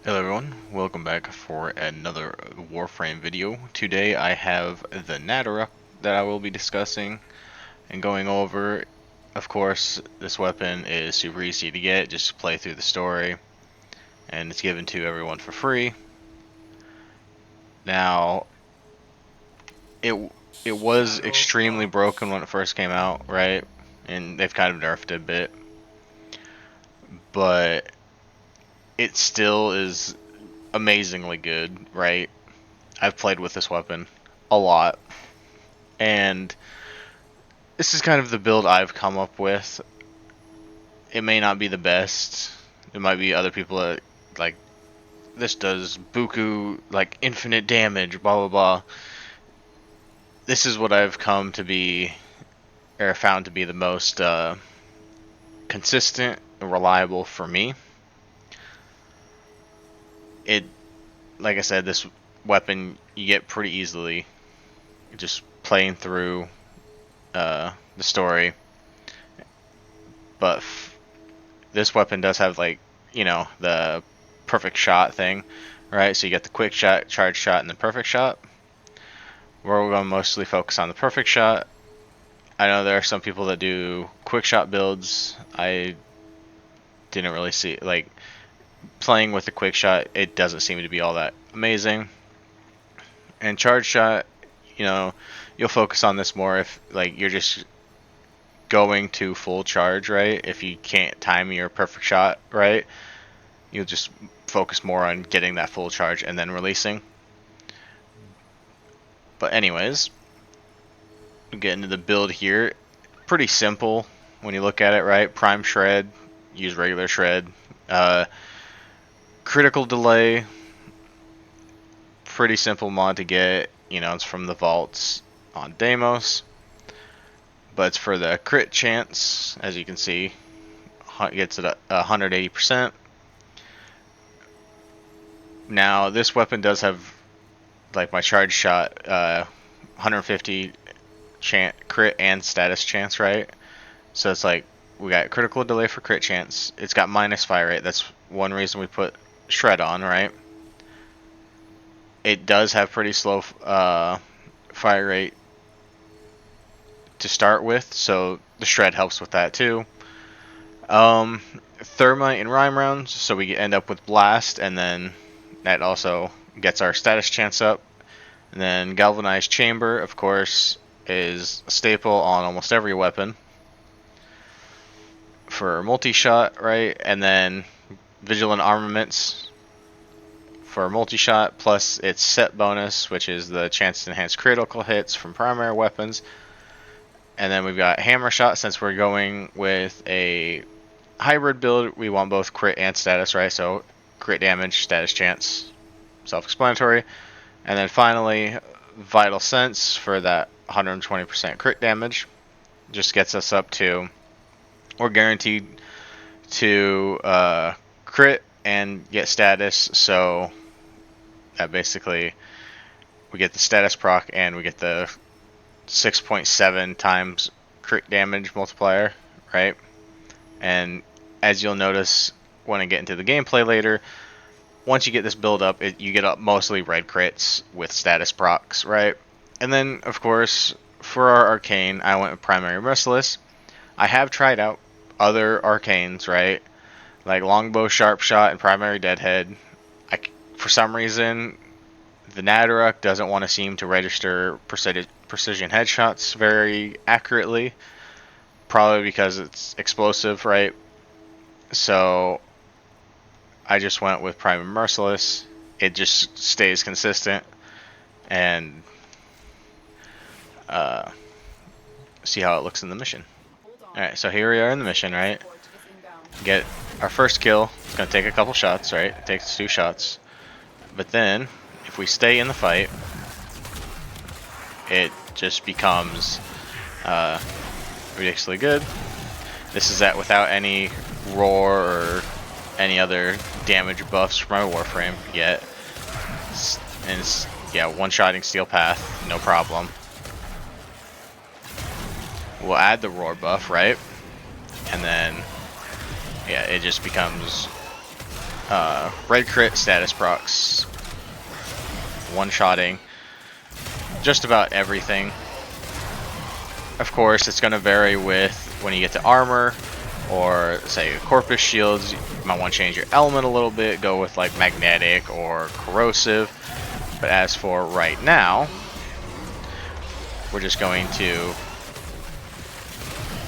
Hello everyone, welcome back for another Warframe video. Today I have the Nataruk that I will be discussing and going over. Of course, this weapon is super easy to get, just play through the story, and it's given to everyone for free. Now, it it was extremely broken when it first came out, right? And they've kind of nerfed it a bit, but it still is amazingly good, right? I've played with this weapon a lot, and this is kind of the build I've come up with. It may not be the best. It might be other people that like this does buku like infinite damage, blah blah blah. This is what I've come to be or found to be the most consistent and reliable for me. It, like I said, this weapon you get pretty easily just playing through the story, but this weapon does have like the perfect shot thing, right? So you get the quick shot, charge shot, and the perfect shot. We're going to mostly focus on the perfect shot. I know there are some people that do quick shot builds. I didn't really see like playing with the quick shot. It doesn't seem to be all that amazing. And charge shot, you'll focus on this more if like you're just going to full charge, right? If you can't time your perfect shot right, you'll just focus more on getting that full charge and then releasing. But anyways, we get into the build here. Pretty simple when you look at it, right? Prime shred, use regular shred. Critical delay, pretty simple mod to get. It's from the vaults on Deimos. But it's for the crit chance, as you can see. It gets it 180%. Now, this weapon does have, like my charge shot, 150 crit and status chance, right? So it's like, we got critical delay for crit chance. It's got minus fire rate. That's one reason we put shred on, right? It does have pretty slow fire rate to start with, so the shred helps with that too. Thermite and rhyme rounds, so we end up with blast, and then that also gets our status chance up. And then galvanized chamber, of course, is a staple on almost every weapon for multi-shot, right? And then vigilant armaments for multi-shot, plus its set bonus, which is the chance to enhance critical hits from primary weapons. And then we've got hammer shot. Since we're going with a hybrid build, we want both crit and status, right? So crit damage, status chance, self-explanatory. And then finally, vital sense for that 120% crit damage. Just gets us up to, we're guaranteed to crit and get status. So that basically, we get the status proc and we get the 6.7 times crit damage multiplier, right? And as you'll notice when I get into the gameplay later, once you get this build up, you get up mostly red crits with status procs, right? And then, of course, for our arcane, I went with primary merciless. I have tried out other arcanes, right? Like longbow, sharp shot, and primary deadhead. For some reason, the Nataruk doesn't want to seem to register precision headshots very accurately. Probably because it's explosive, right? So I just went with Prime and Merciless. It just stays consistent, and see how it looks in the mission. Alright, so here we are in the mission, right? Get our first kill. It's going to take a couple shots, right? It takes 2 shots. But then, if we stay in the fight, it just becomes ridiculously good. This is that without any roar or any other damage buffs from my Warframe yet. And it's, yeah, one-shotting Steel Path, no problem. We'll add the roar buff, right? And then, yeah, it just becomes red crit status procs, one-shotting just about everything. Of course, it's going to vary with when you get to armor or say corpus shields. You might want to change your element a little bit, go with like magnetic or corrosive. But as for right now, we're just going to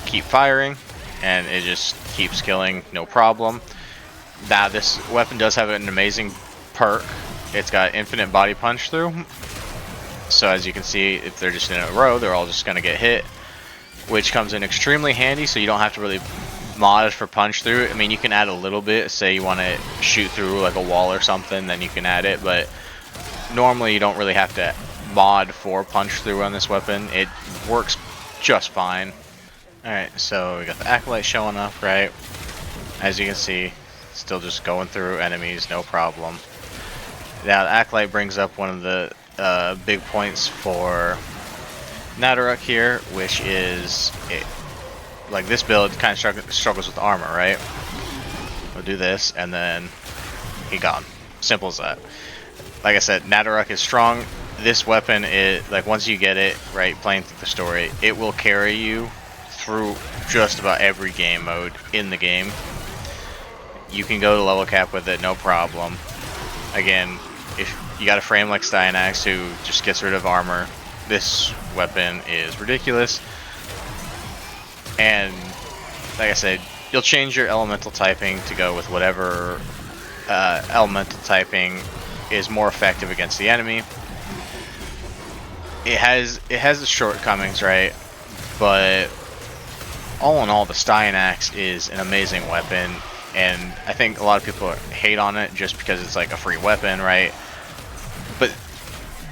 keep firing, and it just keeps killing, no problem. Now, this weapon does have an amazing perk. It's got infinite body punch through. So as you can see, if they're just in a row, they're all just going to get hit, which comes in extremely handy, so you don't have to really mod for punch through. I mean, you can add a little bit. Say you want to shoot through like a wall or something, then you can add it, but normally you don't really have to mod for punch through on this weapon. It works just fine. Alright, so we got the Acolyte showing up, right? As you can see, still just going through enemies, no problem. Now, the Acolyte brings up one of the big points for Nataruk here, which is, like this build kind of struggles with armor, right? We'll do this, and then he gone. Simple as that. Like I said, Nataruk is strong. This weapon is, like, once you get it, right, playing through the story, it will carry you through just about every game mode in the game. You can go to level cap with it, no problem. Again, if you got a frame like Styanax who just gets rid of armor, this weapon is ridiculous. And like I said, you'll change your elemental typing to go with whatever elemental typing is more effective against the enemy. It has its shortcomings, right? But all in all, the Styanax is an amazing weapon, and I think a lot of people hate on it just because it's like a free weapon, right? But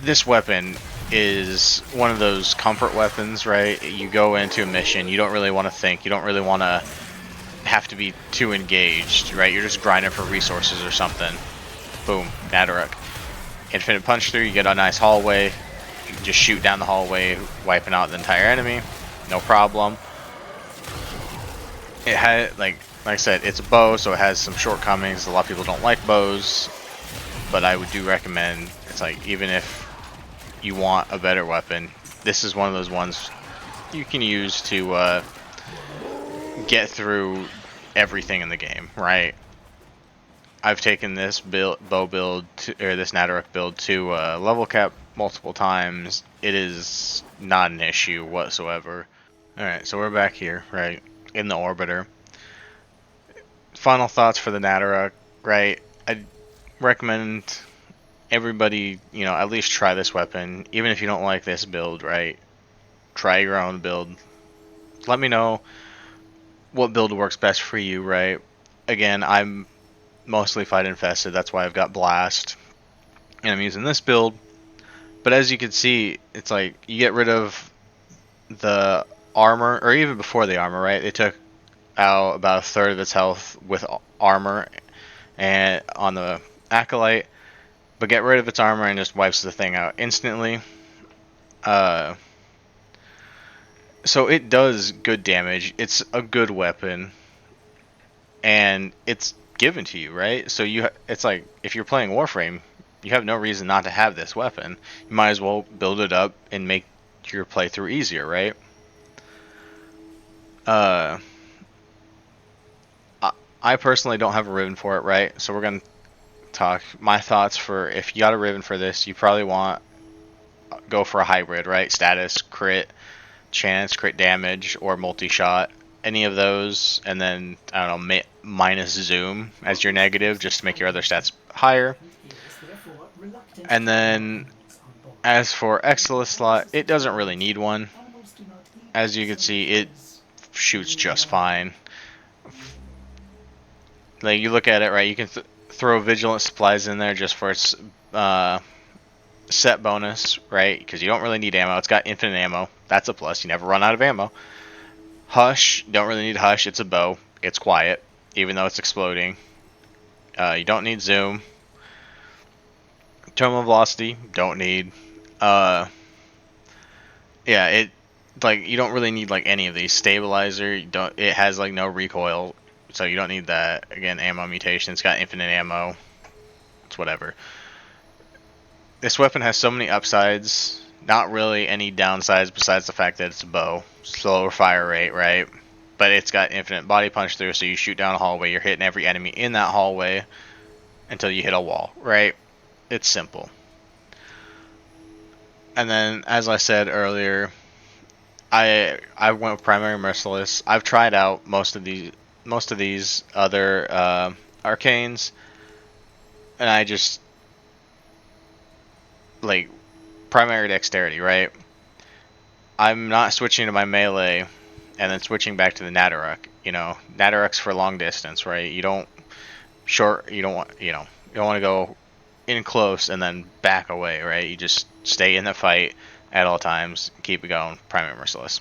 this weapon is one of those comfort weapons, right? You go into a mission, you don't really want to think, you don't really want to have to be too engaged, right? You're just grinding for resources or something. Boom, Nataruk. Infinite punch through, you get a nice hallway, you just shoot down the hallway, wiping out the entire enemy, no problem. It had, like I said, it's a bow, so it has some shortcomings. A lot of people don't like bows, but I would do recommend, it's like, even if you want a better weapon, this is one of those ones you can use to get through everything in the game, right? I've taken this bow build or this Nataruk build to level cap multiple times. It is not an issue whatsoever. Alright, so we're back here, right, in the orbiter. Final thoughts for the Nataruk, right? I'd recommend everybody, you know, at least try this weapon. Even if you don't like this build, right? Try your own build. Let me know what build works best for you, right? Again, I'm mostly fight infested, that's why I've got blast, and I'm using this build. But as you can see, it's like you get rid of the armor, or even before the armor, right? They took out about a third of its health with armor and on the Acolyte, but get rid of its armor and just wipes the thing out instantly. So it does good damage. It's a good weapon, and it's given to you, right? So it's like if you're playing Warframe, you have no reason not to have this weapon. You might as well build it up and make your playthrough easier, right? I personally don't have a ribbon for it, right? So we're gonna talk my thoughts for if you got a ribbon for this. You probably want go for a hybrid, right? Status, crit, chance, crit damage, or multi-shot. Any of those, and then I don't know, minus zoom as your negative, just to make your other stats higher. And then as for Exilus slot, it doesn't really need one. As you can see, it shoots just fine. Like, you look at it, right, you can throw Vigilant Supplies in there just for its set bonus, right, because you don't really need ammo. It's got infinite ammo. That's a plus. You never run out of ammo. Hush, don't really need Hush. It's a bow. It's quiet, even though it's exploding. You don't need Zoom. Terminal Velocity, don't need. Yeah, you don't really need like any of these. Stabilizer, you don't. It has like no recoil. so you don't need that. Again, ammo mutation. It's got infinite ammo. It's whatever. This weapon has so many upsides. Not really any downsides besides the fact that it's a bow. Slower fire rate, right? But it's got infinite body punch through, so you shoot down a hallway, you're hitting every enemy in that hallway until you hit a wall, right? It's simple. And then, as I said earlier, I went with primary merciless. I've tried out most of these other arcanes, and I just like primary dexterity, right? I'm not switching to my melee and then switching back to the Nataruk. Nataruk's for long distance, right? You don't want to go in close and then back away, right? You just stay in the fight at all times, keep it going, primary merciless.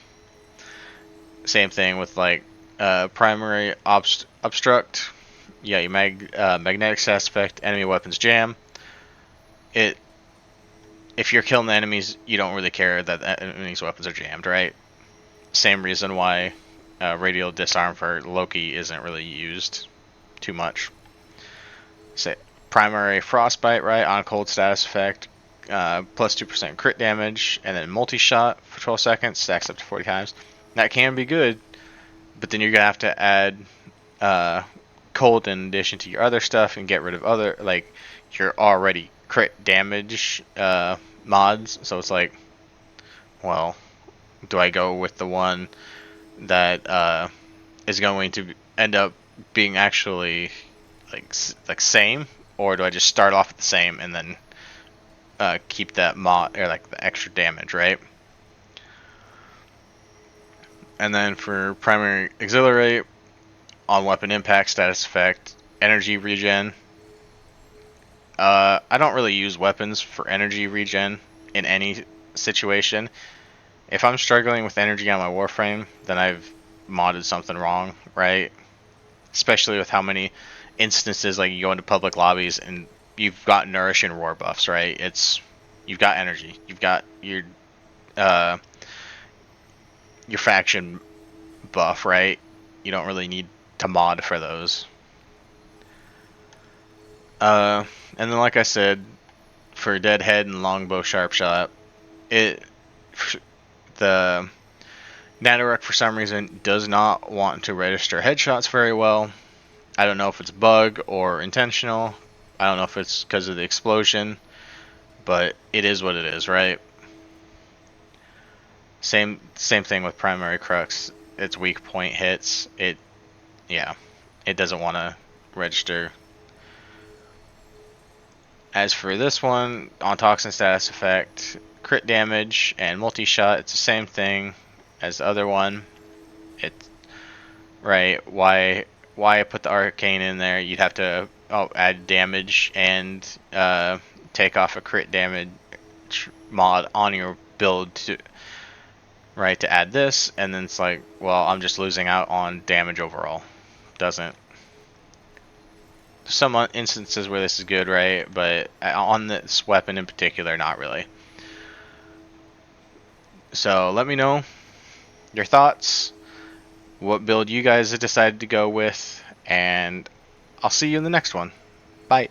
Same thing with like primary obstruct. Yeah, your magnetic status effect, enemy weapons jam. If you're killing the enemies, you don't really care that the enemy's weapons are jammed, right? Same reason why radial disarm for Loki isn't really used too much. Say primary frostbite, right? On cold status effect, plus 2% crit damage, and then multi-shot for 12 seconds, stacks up to 40 times. That can be good, but then you're gonna have to add cold in addition to your other stuff and get rid of other your already crit damage mods. So it's like, well, do I go with the one that is going to end up being actually like same, or do I just start off with the same and then keep that mod or like the extra damage, right? And then for primary exhilarate, on weapon impact status effect, energy regen. I don't really use weapons for energy regen in any situation. If I'm struggling with energy on my warframe, then I've modded something wrong, right? Especially with how many instances like you go into public lobbies and you've got nourish and roar buffs, right? You've got energy, you've got your faction buff, right? You don't really need to mod for those. And then, like I said, for deadhead and longbow sharp shot, the Nataruk for some reason does not want to register headshots very well. I don't know if it's a bug or intentional. I don't know if it's because of the explosion, but it is what it is, right? Same thing with primary crux. Its weak point hits. It doesn't want to register. As for this one, on toxin status effect, crit damage and multi-shot, it's the same thing as the other one. It's right. Why I put the arcane in there? You'd have to add damage and take off a crit damage mod on your build to add this, and then it's like, well, I'm just losing out on damage overall. Doesn't. Some instances where this is good, right? But on this weapon in particular, not really. So let me know your thoughts, what build you guys have decided to go with, and I'll see you in the next one. Bye.